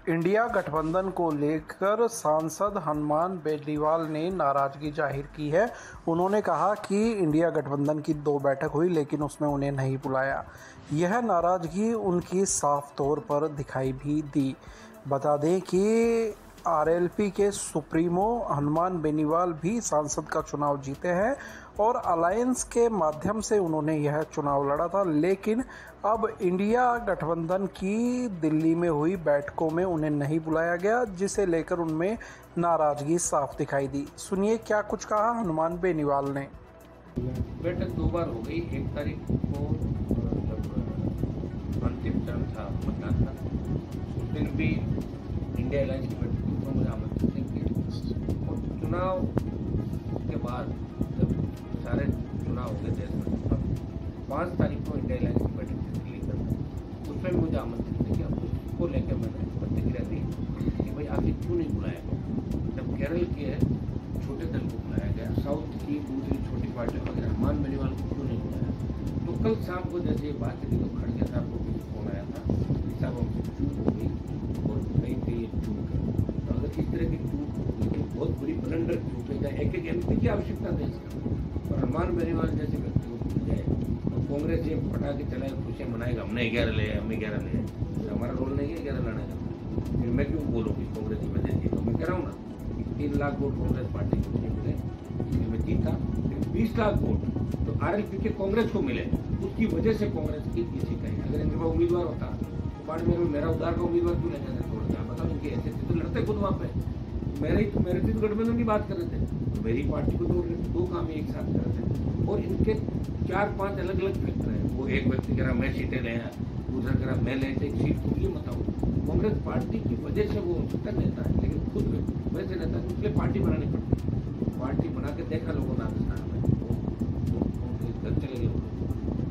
India गठबंधन को लेकर सांसद हनुमान बेनीवाल ने नाराजगी जाहिर की है। उन्होंने कहा कि इंडिया गठबंधन की 2 बैठक हुई लेकिन उसमें उन्हें नहीं बुलाया। यह नाराजगी उनकी साफ तौर पर दिखाई भी दी। बता दें कि आरएलपी के सुप्रीमो हनुमान बेनीवाल भी सांसद का चुनाव जीते हैं और अलायंस के माध्यम से उन्होंने यह चुनाव लड़ा था, लेकिन अब इंडिया गठबंधन की दिल्ली में हुई बैठकों में उन्हें नहीं बुलाया गया, जिसे लेकर उनमें नाराजगी साफ दिखाई दी। सुनिए क्या कुछ कहा हनुमान बेनीवाल ने। बैठक 2 बार हो गई। 1 तारीख को जब अंतिम चरण था मतदान का, उस दिन भी इंडिया अलायंस की बैठक में मुझे आमंत्रित नहीं किया और चुनाव के बाद जब सारे चुनाव हो गए देश में, तब 5 तारीख को इंडिया अलायंस की बैठक दिल्ली कर, उसमें मुझे आमंत्रित नहीं किया। उसको लेकर मैंने प्रतिक्रिया दी कि भाई आखिर क्यों नहीं बुलाया गया। जब केरल के छोटे दल को बुलाया गया, साउथ की दूसरी छोटी पार्टियों वगैरह हनुमान बेनीवाल को क्यों नहीं बुलाया। तो कल शाम को जैसे ये बात थी तो खड़गे साहब को भी फोन आया था कि साहब हमसे चूक हो गई और नहीं थी ये चूक है। तो अगर इस तरह की चूक हो गई तो बहुत बुरी ब्लंडर चूक है, एक एक एमपी की आवश्यकता थी इसका। और हनुमान बेनीवाल जैसे व्यक्ति को भूल जाए तो कांग्रेस ये पटा के चलाए, खुशियाँ मनाएगा, हमने 11 ले, हमें 11 ले। तो हमारा रोल नहीं है 11 लाने का। फिर मैं क्यों बोलूँ कि कांग्रेस की वजह थी। तो मैं कह रहा हूँ ना, 3 लाख वोट कांग्रेस पार्टी को नहीं मिले, इसलिए मैं जीता। फिर 20 लाख वोट तो आरएलपी के कांग्रेस को मिले, उसकी वजह से कांग्रेस की किसी का अगर इनके पास उम्मीदवार होता तो पार्टी में मेरा उधार का उम्मीदवार क्यों ले जाता छोड़ दिया। बताओ इनके ऐसे तो लड़ते खुद वहाँ पे। मेरे तो गठबंधन की बात कर रहे थे तो मेरी पार्टी को तो 2 काम एक साथ कर रहे थे और इनके 4-5 अलग अलग फैक्टर हैं। वो एक व्यक्ति कह रहा मैं सीटें ले, दूसरा कह रहा मैं ले, एक सीट को ये बताओ। कांग्रेस पार्टी की वजह से वो हो सकता नेता है, लेकिन खुद वैसे नेता है, इसलिए पार्टी बनानी पड़ती। पार्टी बना के देखा लोगों ने राजस्थान में, घर चले गए,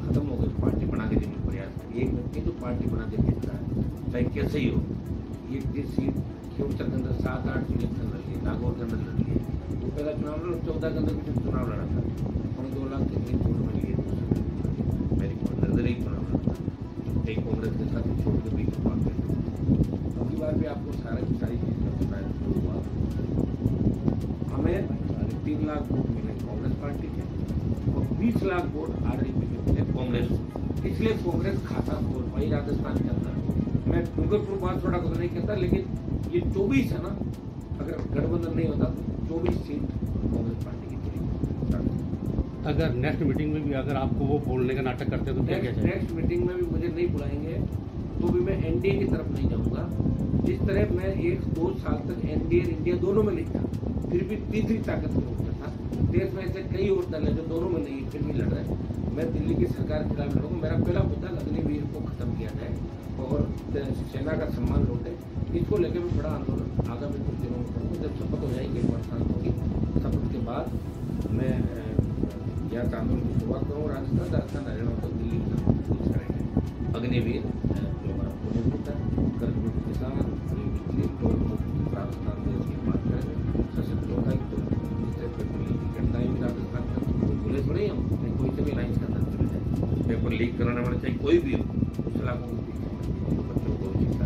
खत्म हो गई। पार्टी बना के देने प्रयास कर एक व्यक्ति तो पार्टी बना के देता है, चाहे कैसे ही हो। ये सीट उत्तर के अंदर 7-8 इलेक्शन लड़ लिए, नागौर के अंदर लड़ लिए, वो पहला चुनाव लड़ा, 14 के अंदर भी चुनाव लड़ा था, 2 लाख के वोट में लिए मेरी नजर ही चुनाव लड़ा था, एक कांग्रेस के साथ छोड़ के बीच में। अगली बार भी आपको सारी चीज का पता है जो हुआ। हमें 3 लाख वोट मिले कांग्रेस पार्टी के और 20 लाख वोट आरएलपी के मिले कांग्रेस, इसलिए कांग्रेस खाता खोल पाई राजस्थान के अंदर। मैं डूंगरपुर बात थोड़ा कुछ नहीं कहता, लेकिन ये 24 है ना, अगर गठबंधन नहीं होता तो 24 सीट कांग्रेस पार्टी की थी। अगर नेक्स्ट मीटिंग में भी अगर आपको वो बोलने का नाटक करते तो क्या नेक्स्ट मीटिंग में भी मुझे नहीं बुलाएंगे तो भी मैं एनडीए की तरफ नहीं जाऊंगा। जिस तरह मैं 1-2 साल तक एनडीए इंडिया दोनों में नहीं था, फिर भी तीसरी ताकत के रूप में था। देश में ऐसे कई और दल है जो दोनों में नहीं फिर भी लड़ रहे हैं। मैं दिल्ली की सरकार के खिलाफ लड़ूंगा। मेरा पहला मुद्दा अग्निवीर को खत्म किया जाए और सेना का सम्मान लौटे। इसको लेकर भी बड़ा आंदोलन आगामी कुछ दिनों में करूँगा। जब शपथ हो जाएगी 1 वर्ष होगी, शपथ के बाद मैं या आंदोलन की शुरुआत करूँ। राजस्थान हरियाणा को दिल्ली में करेंगे। अग्निवीर जो हमारा पुणे होता है, कर्जमुक्त किसान, राजस्थान देश की बात करें, सशक्त लोकायुक्त घटनाएं भी राजस्थान में पुलिस बड़े हम नहीं, कोई से भी लाइन का अंदर चले जाए, पेपर लीक कराने वाले चाहे कोई भी हो, उस इलाकों को बच्चों को शिक्षा